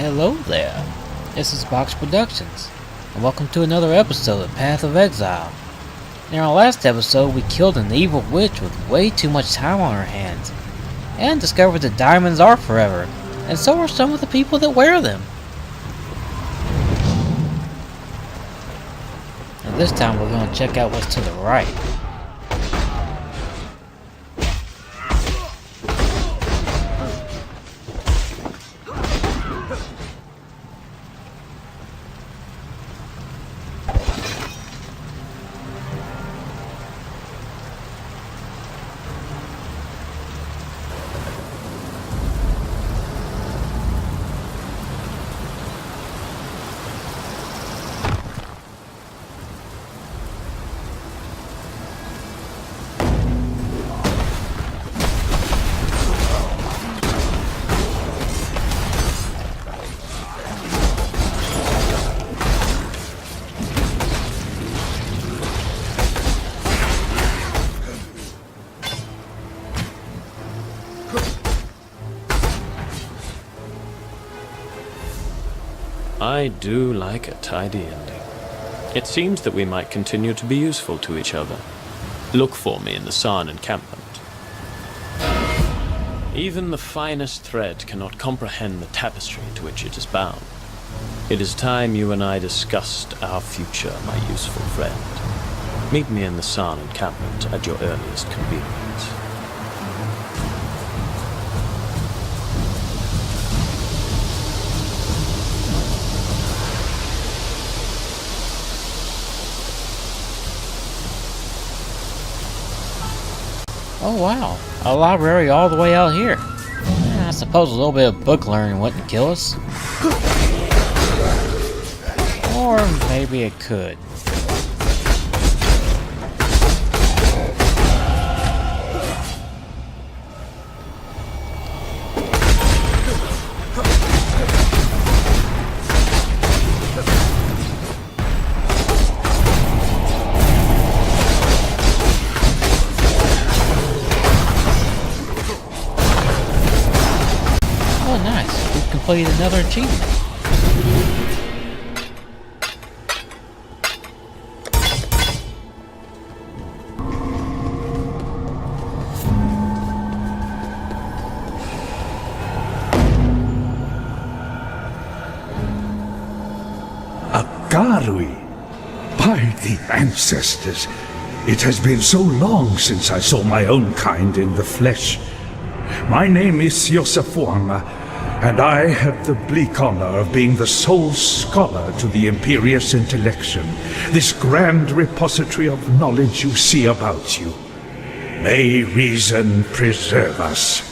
Hello there, this is B.O.X Productions, and welcome to another episode of Path of Exile. In our last episode, we killed an evil witch with way too much time on her hands, and discovered that diamonds are forever, and so are some of the people that wear them. And this time we're going to check out what's to the right. I do like a tidy ending. It seems that we might continue to be useful to each other. Look for me in the Sarn encampment. Even the finest thread cannot comprehend the tapestry to which it is bound. It is time you and I discussed our future, my useful friend. Meet me in the Sarn encampment at your earliest convenience. Oh wow, a library all the way out here. I suppose a little bit of book learning wouldn't kill us. Or maybe it could. Oh nice, we've completed another achievement. Garui, by the ancestors, it has been so long since I saw my own kind in the flesh. My name is Yosafuanga, and I have the bleak honor of being the sole scholar to the Imperious Intellection, this grand repository of knowledge you see about you. May reason preserve us.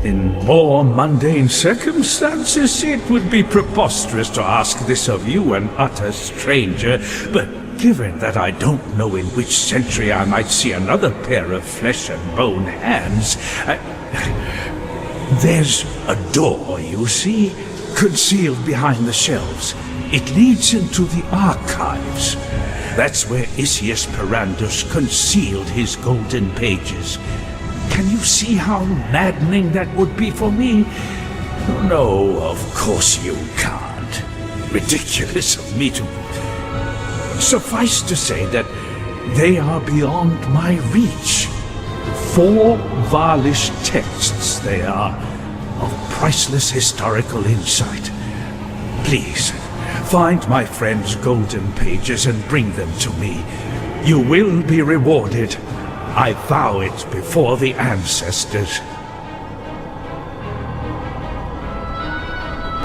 In more mundane circumstances, it would be preposterous to ask this of you, an utter stranger, but given that I don't know in which century I might see another pair of flesh and bone hands, there's a door, you see, concealed behind the shelves. It leads into the archives. That's where Isius Perandus concealed his golden pages. Can you see how maddening that would be for me? No, of course you can't. Ridiculous of me to... Suffice to say that they are beyond my reach. 4 Varlish texts they are, of priceless historical insight. Please, find my friend's golden pages and bring them to me. You will be rewarded. I vow it before the ancestors.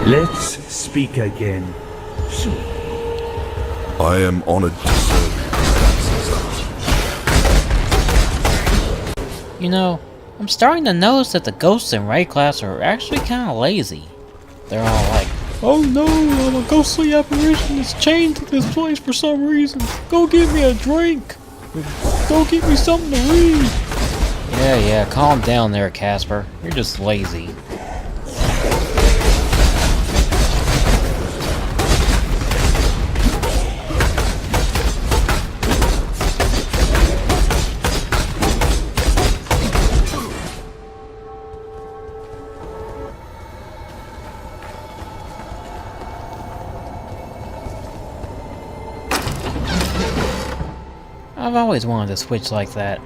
Let's speak again soon. I am honored to serve you. You know, I'm starting to notice that the ghosts in Ray class are actually kind of lazy. They're all like, "Oh no, I'm a ghostly apparition that's chained to this place for some reason. Go get me a drink. Go get me something to read." Yeah, calm down there, Casper. You're just lazy. I've always wanted to switch like that.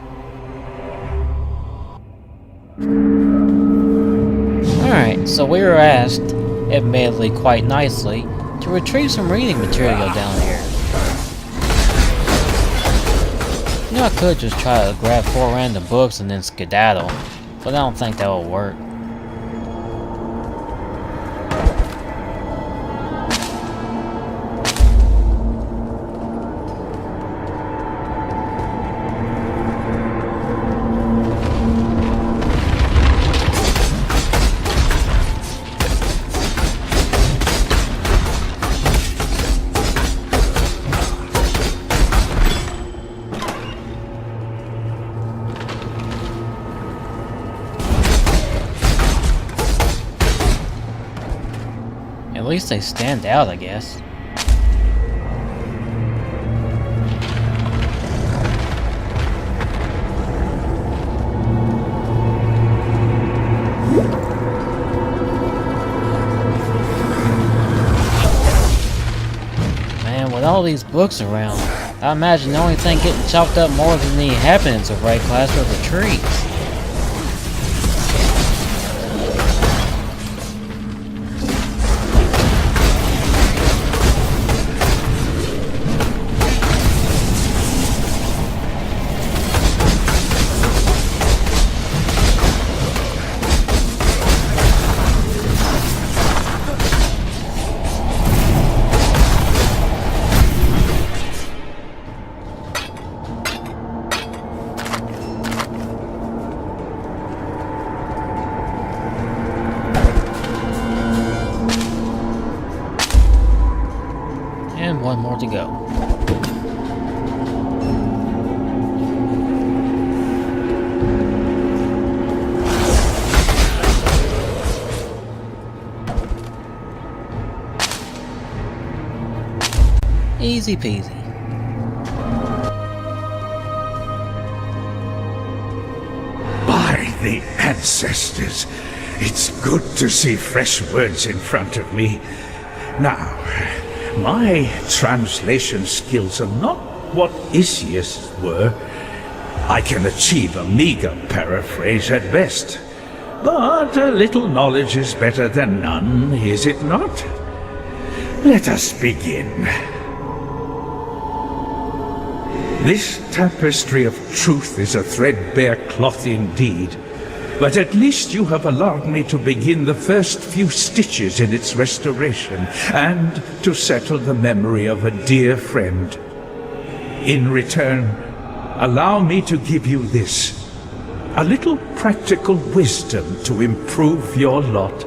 Alright, so we were asked, admittedly quite nicely, to retrieve some reading material down here. You know, I could just try to grab 4 random books and then skedaddle, but I don't think that will work. At least they stand out, I guess. Man, with all these books around, I imagine the only thing getting chopped up more than the inhabitants of Right Class are the trees. And one more to go. Easy peasy. By the ancestors, it's good to see fresh words in front of me. Now, my translation skills are not what Isius were. I can achieve a meager paraphrase at best. But a little knowledge is better than none, is it not? Let us begin. This tapestry of truth is a threadbare cloth indeed, but at least you have allowed me to begin the first few stitches in its restoration, and to settle the memory of a dear friend. In return, allow me to give you this, a little practical wisdom to improve your lot.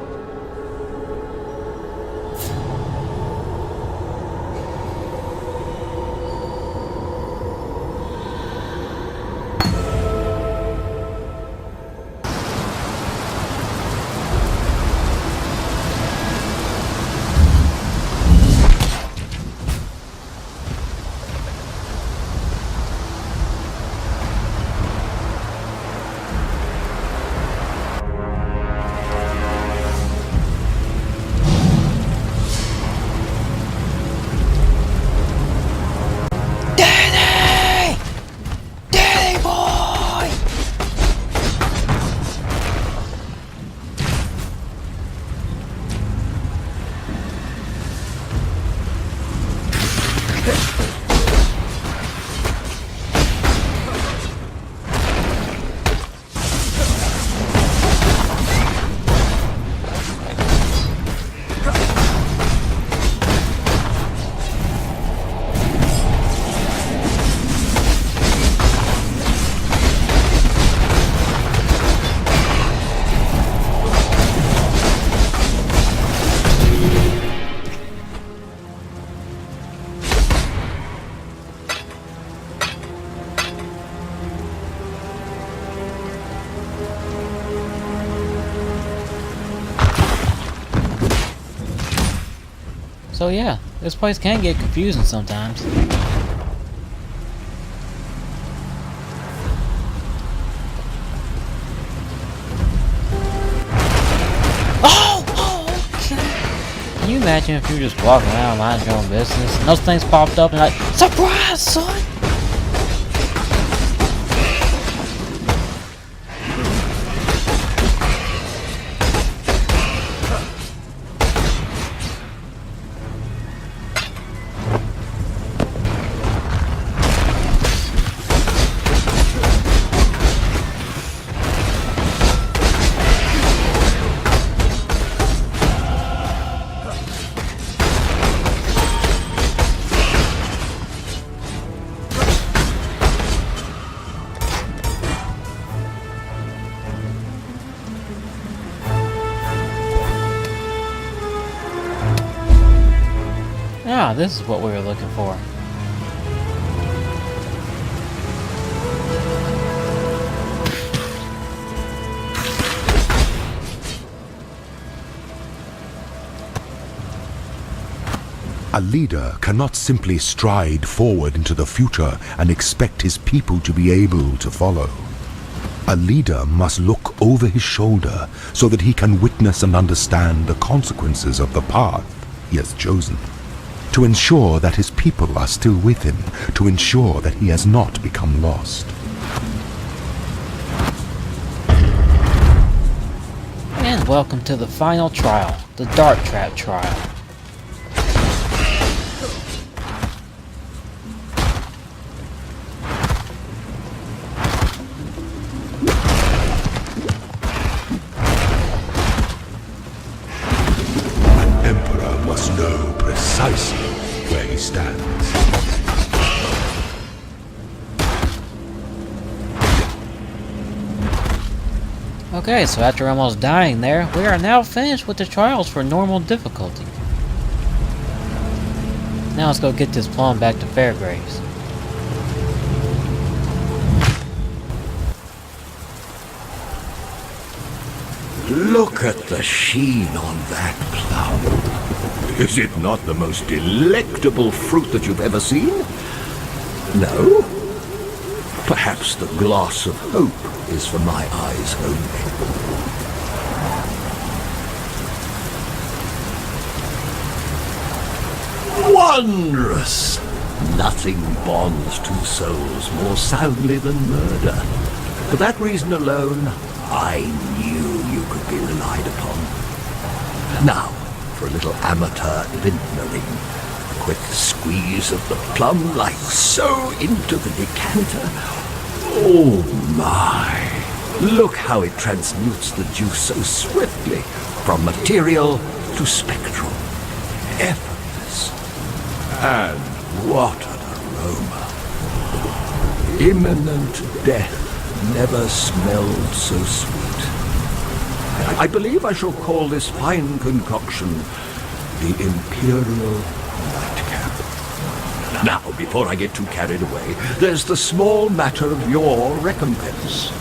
So yeah, this place can get confusing sometimes. Oh, okay. Can you imagine if you were just walking around minding your own business and those things popped up and like, surprise, son! this is what we were looking for. A leader cannot simply stride forward into the future and expect his people to be able to follow. A leader must look over his shoulder so that he can witness and understand the consequences of the path he has chosen, to ensure that his people are still with him, to ensure that he has not become lost. And welcome to the final trial, the Dart Trap trial. Know precisely where he stands. Okay, so after almost dying there, we are now finished with the trials for normal difficulty. Now let's go get this plum back to Fairgraves. Look at the sheen on that plum. Is it not the most delectable fruit that you've ever seen? No? Perhaps the gloss of hope is for my eyes only. Wondrous! Nothing bonds two souls more soundly than murder. For that reason alone, I knew you could be relied upon. Now, for a little amateur vintnering. A quick squeeze of the plum, like so, into the decanter. Oh my! Look how it transmutes the juice so swiftly, from material to spectral. Effortless. And what an aroma. Imminent death never smelled so sweet. I believe I shall call this fine concoction the Imperial Nightcap. Now, before I get too carried away, there's the small matter of your recompense.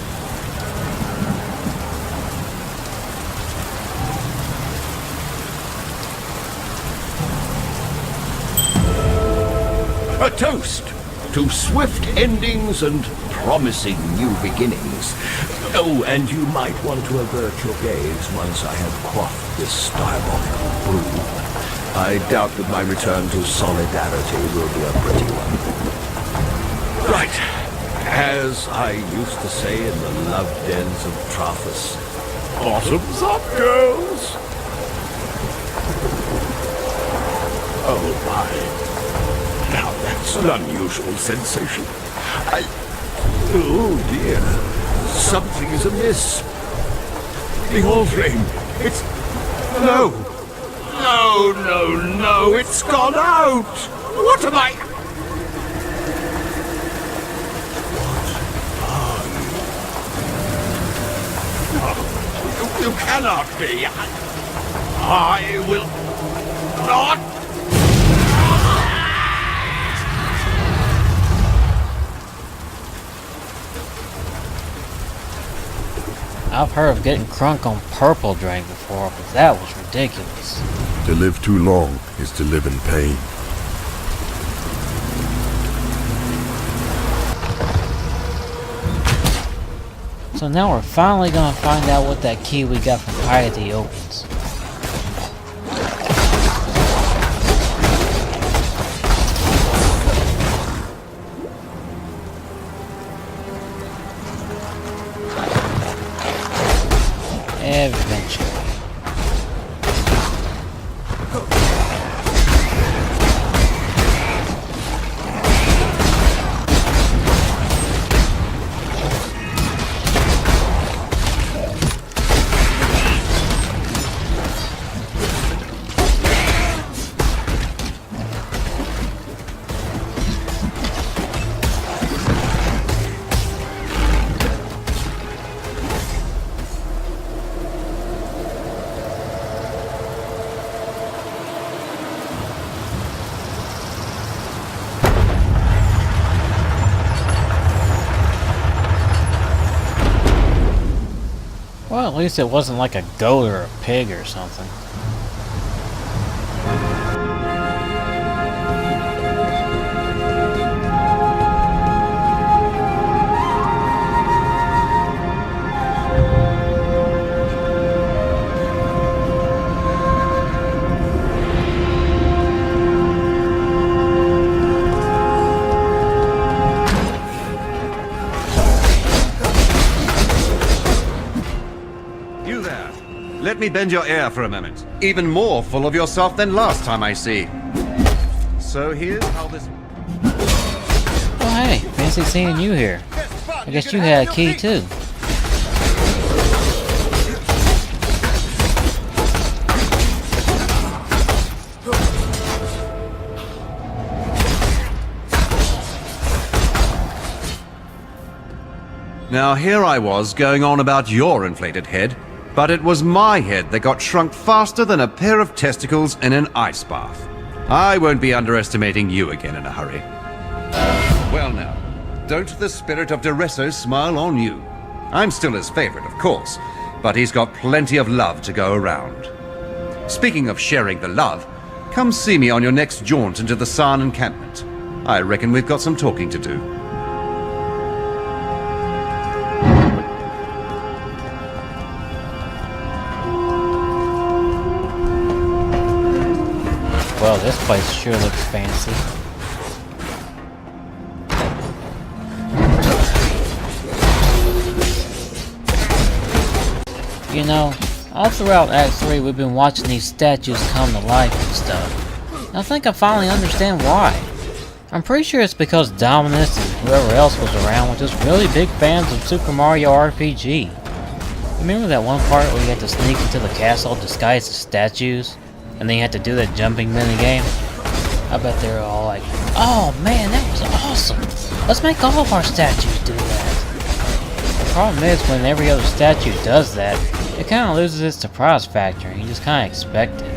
A toast to swift endings and promising new beginnings. Oh, and you might want to avert your gaze once I have quaffed this diabolical brew. I doubt that my return to solidarity will be a pretty one. Right. As I used to say in the love dens of Traphus, bottoms up, girls! Oh, my. Now that's an unusual sensation. Oh, dear. Something is amiss. The All-Flame. It's... No! No! It's gone out! What am I... What are you? You cannot be. I will not... I've heard of getting crunk on purple drink before, but that was ridiculous. To live too long is to live in pain. So now we're finally gonna find out what that key we got from Piety opens. Eventually. At least it wasn't like a goat or a pig or something. Let me bend your ear for a moment. Even more full of yourself than last time I see. So here's how this... Oh hey, fancy seeing you here. I guess you had a key too. Now here I was going on about your inflated head, but it was my head that got shrunk faster than a pair of testicles in an ice bath. I won't be underestimating you again in a hurry. Well now, don't the spirit of Duresso smile on you. I'm still his favorite, of course, but he's got plenty of love to go around. Speaking of sharing the love, come see me on your next jaunt into the San encampment. I reckon we've got some talking to do. Well, this place sure looks fancy. You know, all throughout Act 3 we've been watching these statues come to life and stuff. And I think I finally understand why. I'm pretty sure it's because Dominus and whoever else was around were just really big fans of Super Mario RPG. Remember that one part where you had to sneak into the castle disguised as statues? And then you had to do that jumping minigame? I bet they were all like, oh man, that was awesome! Let's make all of our statues do that! The problem is, when every other statue does that, it kinda loses its surprise factor, and you just kinda expect it.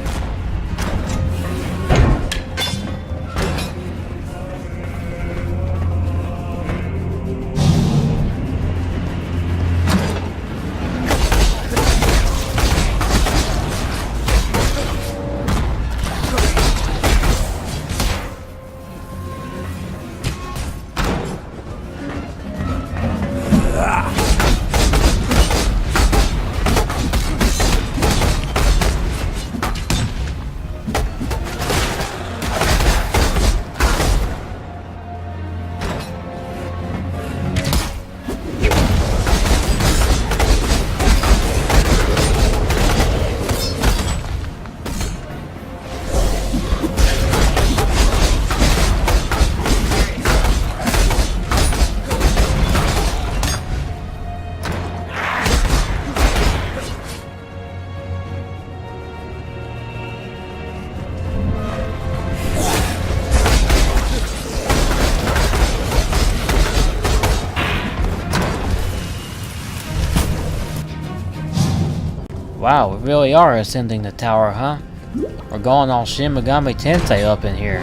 Wow, we really are ascending the tower, huh? We're going all Shin Megami Tensei up in here.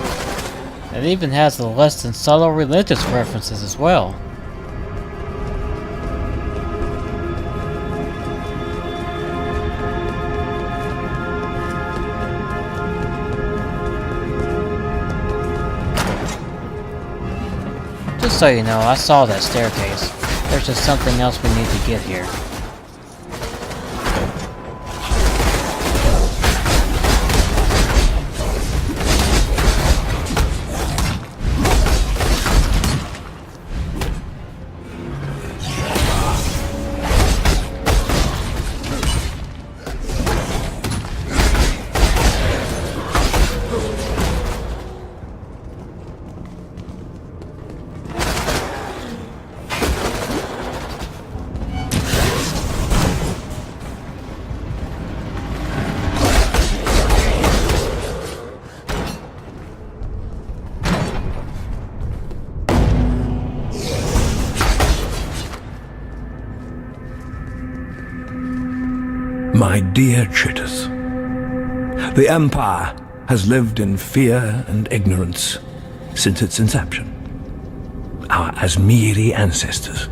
It even has the less than subtle religious references as well. Just so you know, I saw that staircase. There's just something else we need to get here. My dear Chitus, the Empire has lived in fear and ignorance since its inception. Our Asmiri ancestors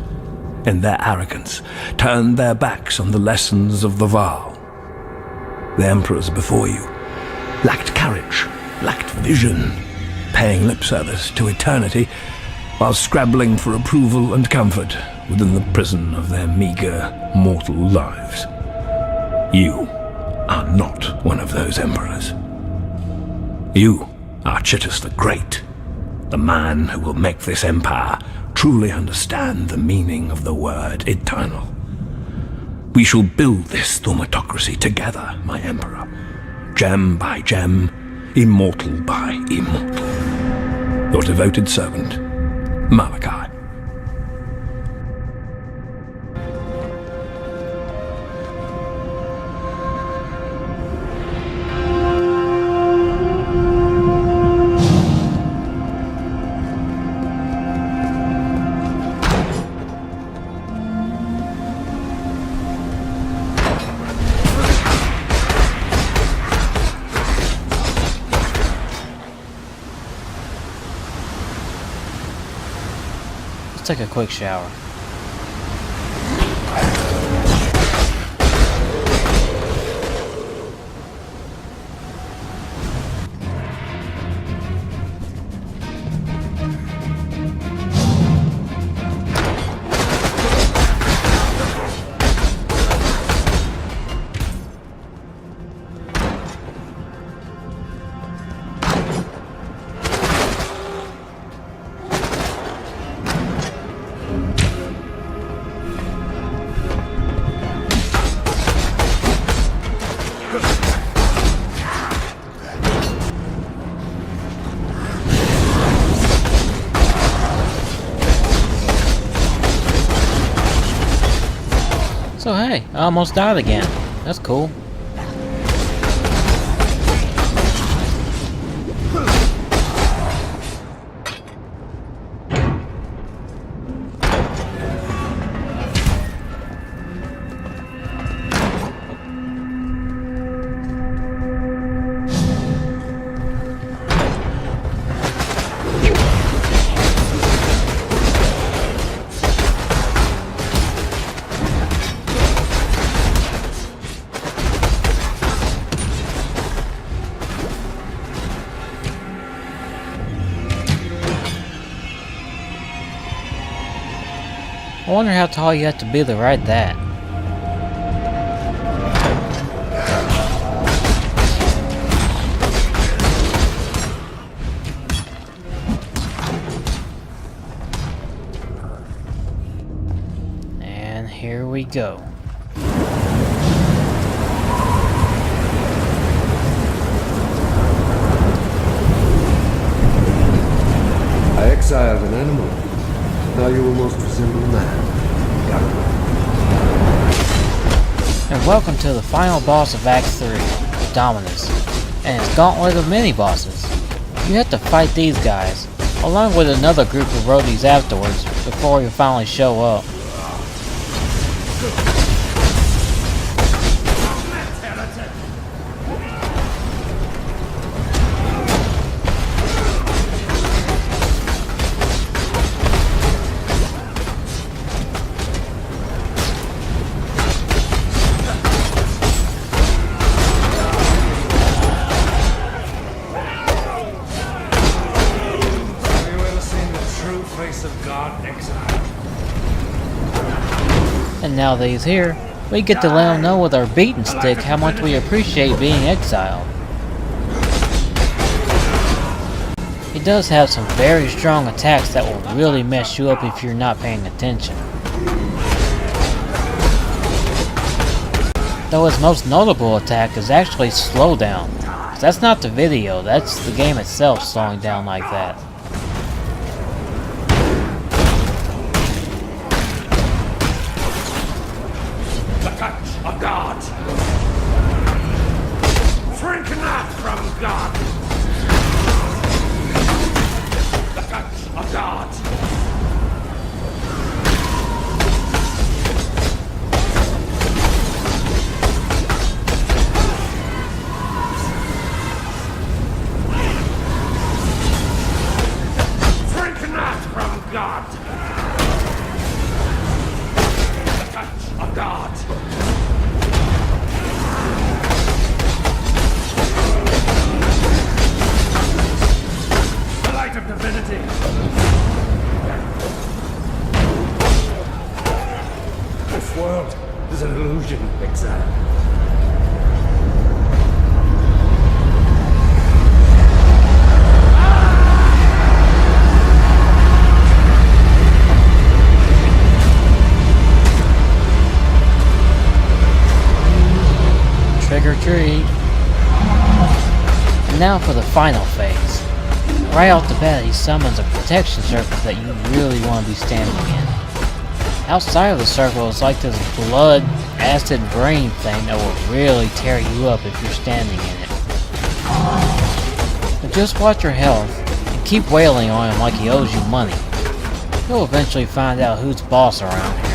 in their arrogance, turned their backs on the lessons of the Val. The emperors before you lacked courage, lacked vision, paying lip service to eternity while scrabbling for approval and comfort within the prison of their meager, mortal lives. You are not one of those emperors. You are Chittus the Great, the man who will make this empire truly understand the meaning of the word eternal. We shall build this thaumatocracy together, my emperor, gem by gem, immortal by immortal. Your devoted servant, Malachi. Let's take a quick shower. So hey, I almost died again. That's cool. I wonder how tall you have to be to ride that. And here we go. I exiled an animal. Now you almost resemble a man. And welcome to the final boss of Act 3, Dominus, and his gauntlet of mini-bosses. You have to fight these guys, along with another group of roadies afterwards, before you finally show up. And now that he's here, we get to let him know with our beaten stick how much we appreciate being exiled. He does have some very strong attacks that will really mess you up if you're not paying attention. Though his most notable attack is actually slow down. That's not the video, that's the game itself slowing down like that. Of God! Shrink not from God! The touch of God! guard! The light of divinity! This world is an illusion, Exile. Trick or treat. And now for the final phase. Right off the bat, he summons a protection circle that you really want to be standing in. Outside of the circle is like this blood, acid brain thing that will really tear you up if you're standing in it. But just watch your health and keep wailing on him like he owes you money. You'll eventually find out who's boss around here.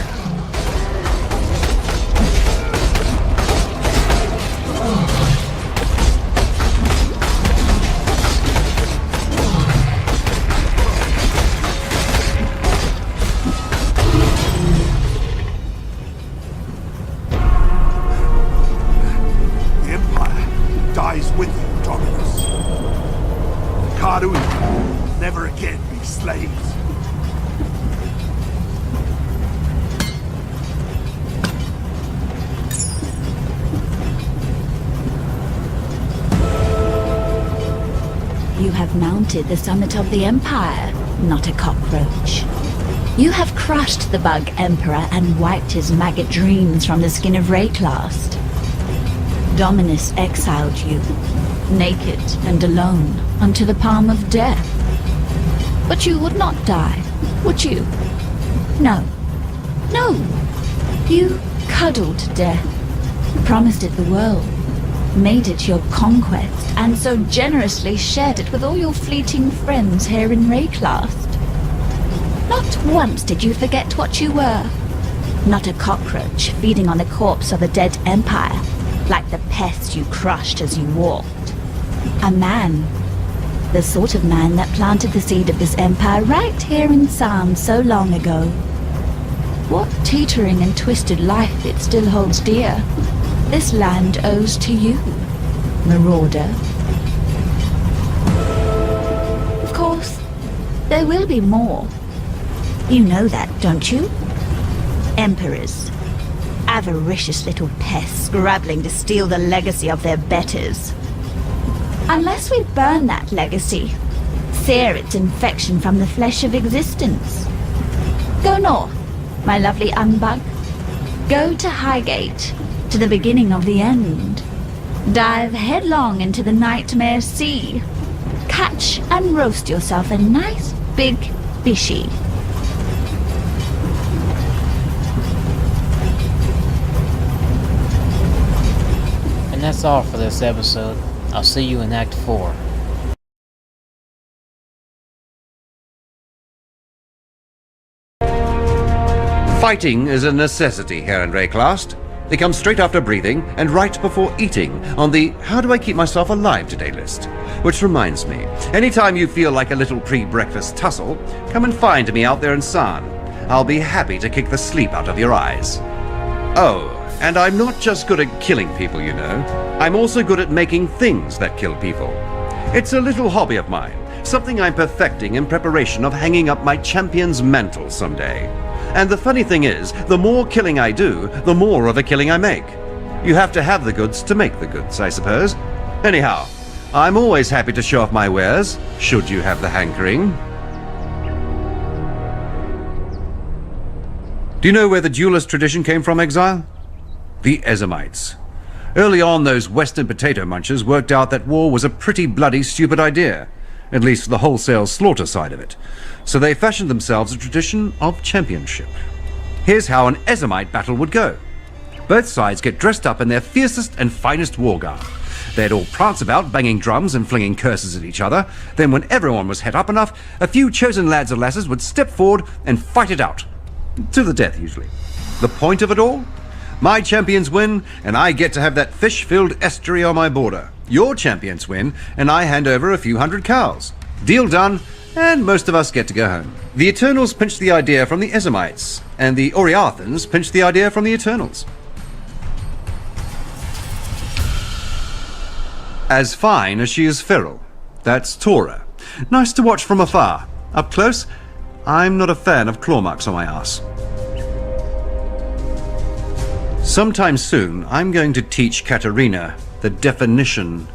Dies with you, Dominus. Karu will never again be slaves. You have mounted the summit of the Empire, not a cockroach. You have crushed the Bug Emperor and wiped his maggot dreams from the skin of Rayclast. Dominus exiled you, naked and alone, unto the palm of death. But you would not die, would you? No. No. You cuddled death, promised it the world, made it your conquest, and so generously shared it with all your fleeting friends here in Rayclast. Not once did you forget what you were. Not a cockroach feeding on the corpse of a dead empire, like the pest you crushed as you walked. A man. The sort of man that planted the seed of this empire right here in Sam so long ago. What teetering and twisted life it still holds dear, this land owes to you, Marauder. Of course, there will be more. You know that, don't you? Emperors. Avaricious little pests scrabbling to steal the legacy of their betters. Unless we burn that legacy, sear its infection from the flesh of existence. Go north, my lovely Unbug. Go to Highgate, to the beginning of the end. Dive headlong into the nightmare sea. Catch and roast yourself a nice big fishy. And that's all for this episode. I'll see you in Act 4. Fighting is a necessity here in Rayclast. They come straight after breathing and right before eating on the how do I keep myself alive today list. Which reminds me, anytime you feel like a little pre-breakfast tussle, come and find me out there in San. I'll be happy to kick the sleep out of your eyes. Oh, and I'm not just good at killing people, you know. I'm also good at making things that kill people. It's a little hobby of mine, something I'm perfecting in preparation of hanging up my champion's mantle someday. And the funny thing is, the more killing I do, the more of a killing I make. You have to have the goods to make the goods, I suppose. Anyhow, I'm always happy to show off my wares, should you have the hankering. Do you know where the duelist tradition came from, Exile? The Ezamites. Early on, those Western potato munchers worked out that war was a pretty bloody stupid idea, at least the wholesale slaughter side of it. So they fashioned themselves a tradition of championship. Here's how an Ezamite battle would go. Both sides get dressed up in their fiercest and finest war garb. They'd all prance about, banging drums and flinging curses at each other. Then when everyone was het up enough, a few chosen lads or lasses would step forward and fight it out. To the death, usually. The point of it all? My champions win, and I get to have that fish-filled estuary on my border. Your champions win, and I hand over a few hundred cows. Deal done, and most of us get to go home. The Eternals pinched the idea from the Ezamites, and the Oriathans pinched the idea from the Eternals. As fine as she is feral. That's Tora. Nice to watch from afar. Up close, I'm not a fan of claw marks on my ass. Sometime soon, I'm going to teach Katarina the definition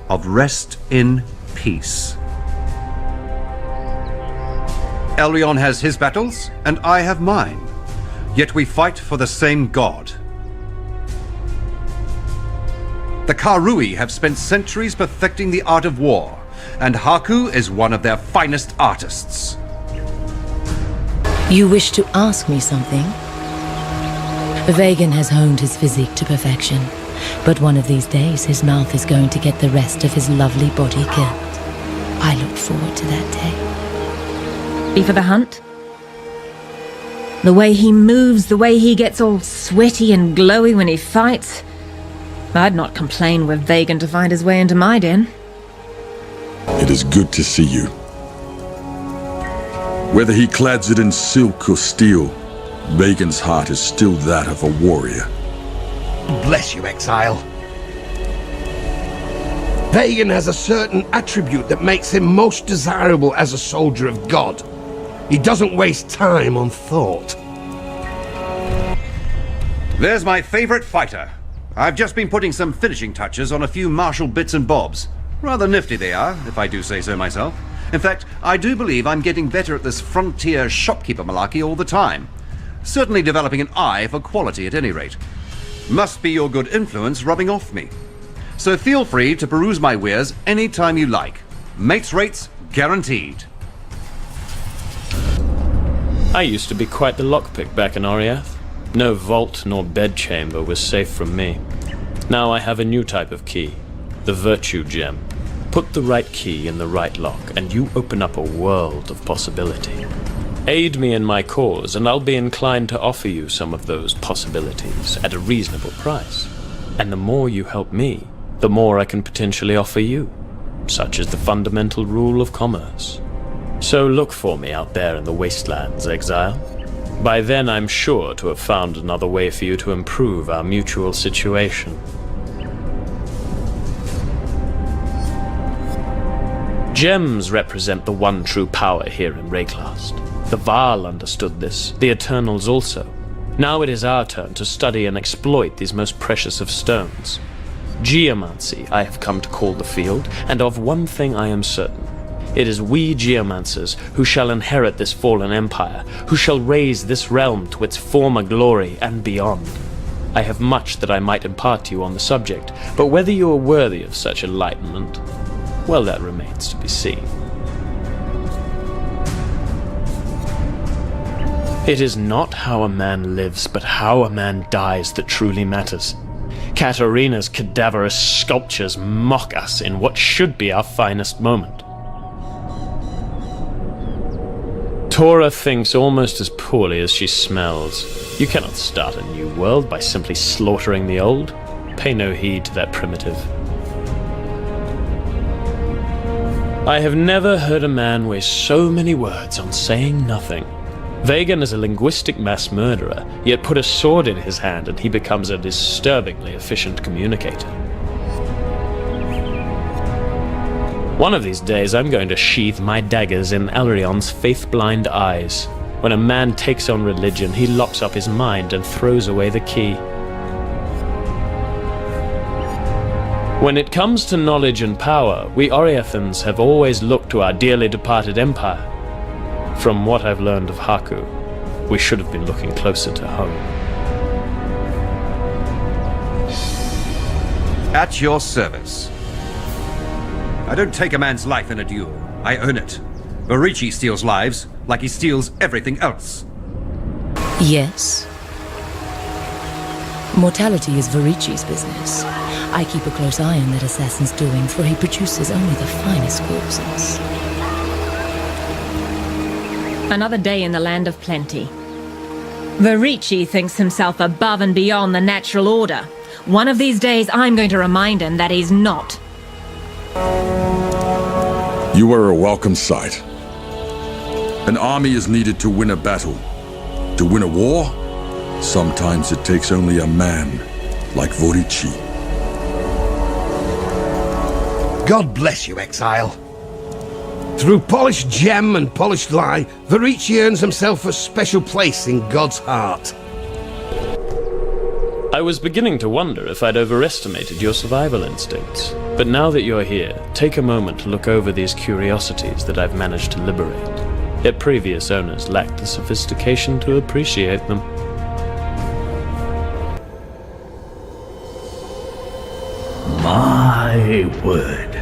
of rest in peace. Elrion has his battles, and I have mine. Yet we fight for the same god. The Karui have spent centuries perfecting the art of war, and Haku is one of their finest artists. You wish to ask me something? Vagan has honed his physique to perfection, but one of these days his mouth is going to get the rest of his lovely body killed. I look forward to that day. Be for the hunt? The way he moves, the way he gets all sweaty and glowy when he fights. I'd not complain were Vagan to find his way into my den. It is good to see you. Whether he clads it in silk or steel, Vagan's heart is still that of a warrior. Bless you, Exile. Vagan has a certain attribute that makes him most desirable as a soldier of God. He doesn't waste time on thought. There's my favorite fighter. I've just been putting some finishing touches on a few martial bits and bobs. Rather nifty they are, if I do say so myself. In fact, I do believe I'm getting better at this frontier shopkeeper malarkey all the time. Certainly developing an eye for quality at any rate. Must be your good influence rubbing off me. So feel free to peruse my wares any time you like. Mates rates guaranteed. I used to be quite the lockpick back in Oriath. No vault nor bedchamber was safe from me. Now I have a new type of key, the Virtue Gem. Put the right key in the right lock, and you open up a world of possibility. Aid me in my cause, and I'll be inclined to offer you some of those possibilities at a reasonable price. And the more you help me, the more I can potentially offer you. Such is the fundamental rule of commerce. So look for me out there in the wastelands, Exile. By then I'm sure to have found another way for you to improve our mutual situation. Gems represent the one true power here in Rayclast. The Vaal understood this, the Eternals also. Now it is our turn to study and exploit these most precious of stones. Geomancy I have come to call the field, and of one thing I am certain. It is we geomancers who shall inherit this fallen empire, who shall raise this realm to its former glory and beyond. I have much that I might impart to you on the subject, but whether you are worthy of such enlightenment, well, that remains to be seen. It is not how a man lives, but how a man dies that truly matters. Katarina's cadaverous sculptures mock us in what should be our finest moment. Tora thinks almost as poorly as she smells. You cannot start a new world by simply slaughtering the old. Pay no heed to that primitive. I have never heard a man waste so many words on saying nothing. Vagan is a linguistic mass murderer, yet put a sword in his hand and he becomes a disturbingly efficient communicator. One of these days I'm going to sheathe my daggers in Elrion's faith-blind eyes. When a man takes on religion, he locks up his mind and throws away the key. When it comes to knowledge and power, we Oriathans have always looked to our dearly departed empire. From what I've learned of Haku, we should have been looking closer to home. At your service. I don't take a man's life in a duel. I earn it. Varici steals lives like he steals everything else. Yes. Mortality is Varici's business. I keep a close eye on that assassin's doings, for he produces only the finest corpses. Another day in the land of plenty. Varici thinks himself above and beyond the natural order. One of these days, I'm going to remind him that he's not. You are a welcome sight. An army is needed to win a battle. To win a war, sometimes it takes only a man like Vorici. God bless you, Exile. Through polished gem and polished lie, Vorici earns himself a special place in God's heart. I was beginning to wonder if I'd overestimated your survival instincts. But now that you're here, take a moment to look over these curiosities that I've managed to liberate. Yet previous owners lacked the sophistication to appreciate them. My word.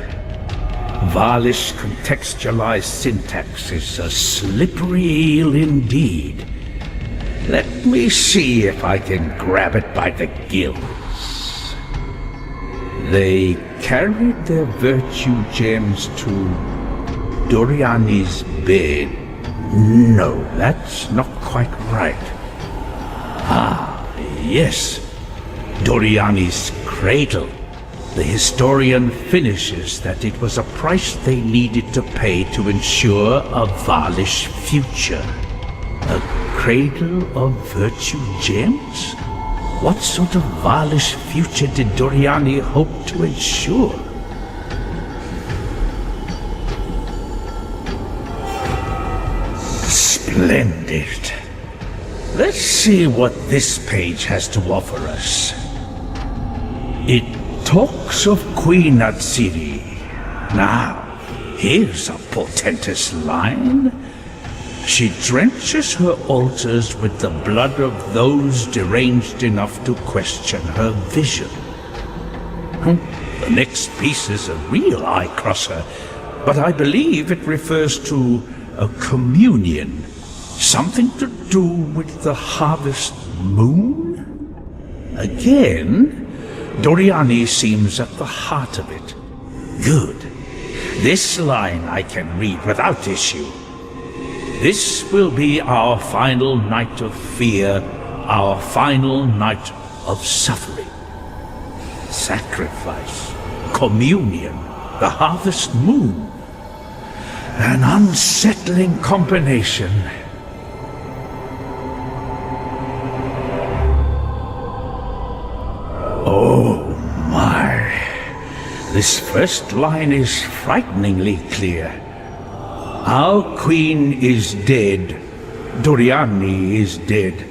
Valish contextualized syntax is a slippery eel indeed. Let me see if I can grab it by the gills. They carried their virtue gems to Doriani's bed. No, that's not quite right. Ah, yes. Doriani's cradle. The historian finishes that it was a price they needed to pay to ensure a Valish future. A cradle of virtue gems? What sort of Valish future did Doriani hope to ensure? Splendid. Let's see what this page has to offer us. It talks of Queen Atsiri. Now, here's a portentous line. She drenches her altars with the blood of those deranged enough to question her vision. The next piece is a real eye-crosser, but I believe it refers to a communion. Something to do with the harvest moon? Again, Doriani seems at the heart of it. Good. This line I can read without issue. This will be our final night of fear, our final night of suffering. Sacrifice, communion, the harvest moon. An unsettling combination. Oh my. This first line is frighteningly clear. Our queen is dead. Doriani is dead.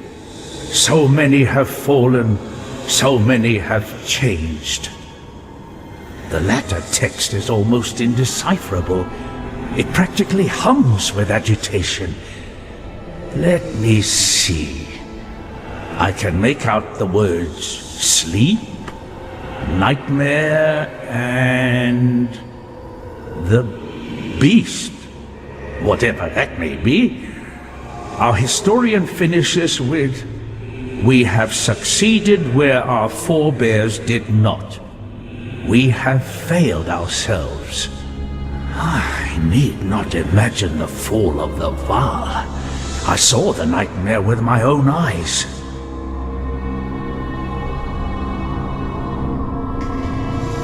So many have fallen, so many have changed. The latter text is almost indecipherable. It practically hums with agitation. Let me see. I can make out the words sleep, nightmare, and the beast. Whatever that may be. Our historian finishes with, "We have succeeded where our forebears did not. We have failed ourselves." I need not imagine the fall of the Val. I saw the nightmare with my own eyes.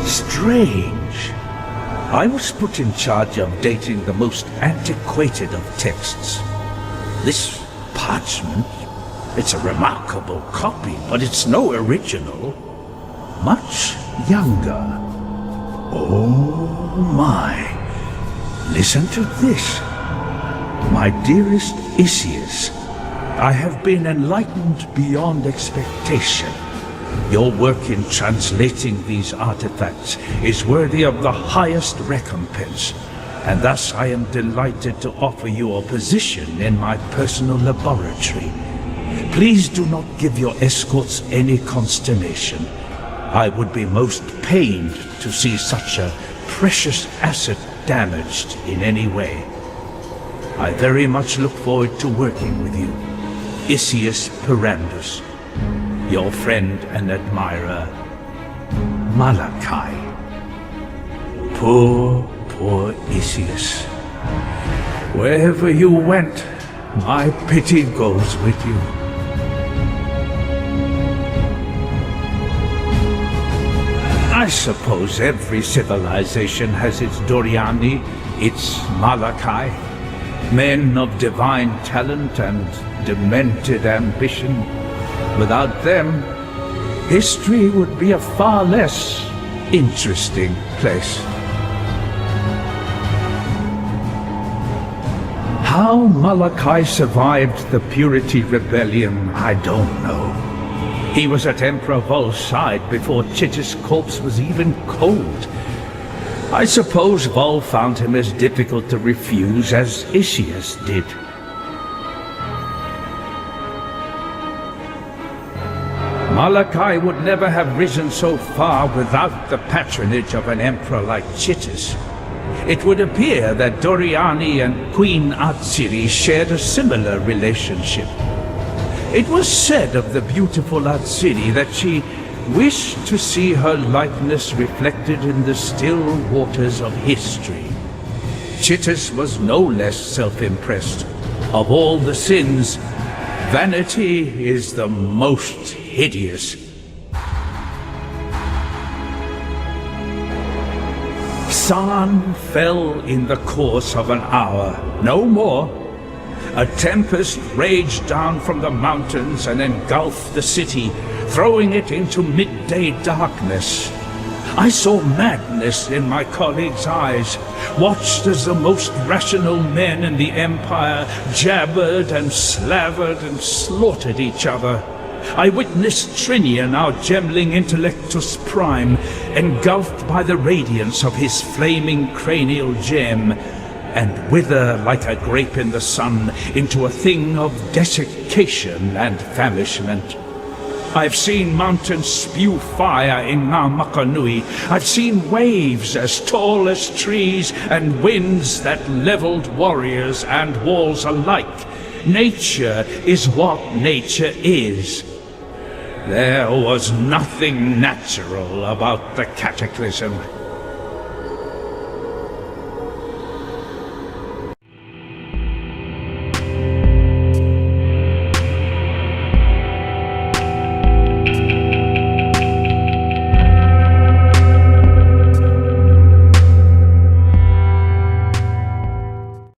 Strange. I was put in charge of dating the most antiquated of texts. This parchment, it's a remarkable copy, but it's no original. Much younger. Oh my. Listen to this. My dearest Isius, I have been enlightened beyond expectation. Your work in translating these artifacts is worthy of the highest recompense, and thus I am delighted to offer you a position in my personal laboratory. Please do not give your escorts any consternation. I would be most pained to see such a precious asset damaged in any way. I very much look forward to working with you. Isius Perandus, your friend and admirer, Malachi. Poor, poor Isius. Wherever you went, my pity goes with you. I suppose every civilization has its Doriani, its Malachi. Men of divine talent and demented ambition. Without them, history would be a far less interesting place. How Malachi survived the Purity Rebellion, I don't know. He was at Emperor Vol's side before Chich's corpse was even cold. I suppose Vol found him as difficult to refuse as Isius did. Malachi would never have risen so far without the patronage of an emperor like Chichis. It would appear that Doriani and Queen Atsiri shared a similar relationship. It was said of the beautiful Atsiri that she wished to see her likeness reflected in the still waters of history. Chitis was no less self-impressed. Of all the sins, vanity is the most hideous. San fell in the course of an hour, no more. A tempest raged down from the mountains and engulfed the city, throwing it into midday darkness. I saw madness in my colleagues' eyes, watched as the most rational men in the Empire jabbered and slavered and slaughtered each other. I witnessed Trinian, our gemling intellectus prime, engulfed by the radiance of his flaming cranial gem, and wither like a grape in the sun into a thing of desiccation and famishment. I've seen mountains spew fire in Ngamakanui. I've seen waves as tall as trees and winds that leveled warriors and walls alike. Nature is what nature is. There was nothing natural about the cataclysm.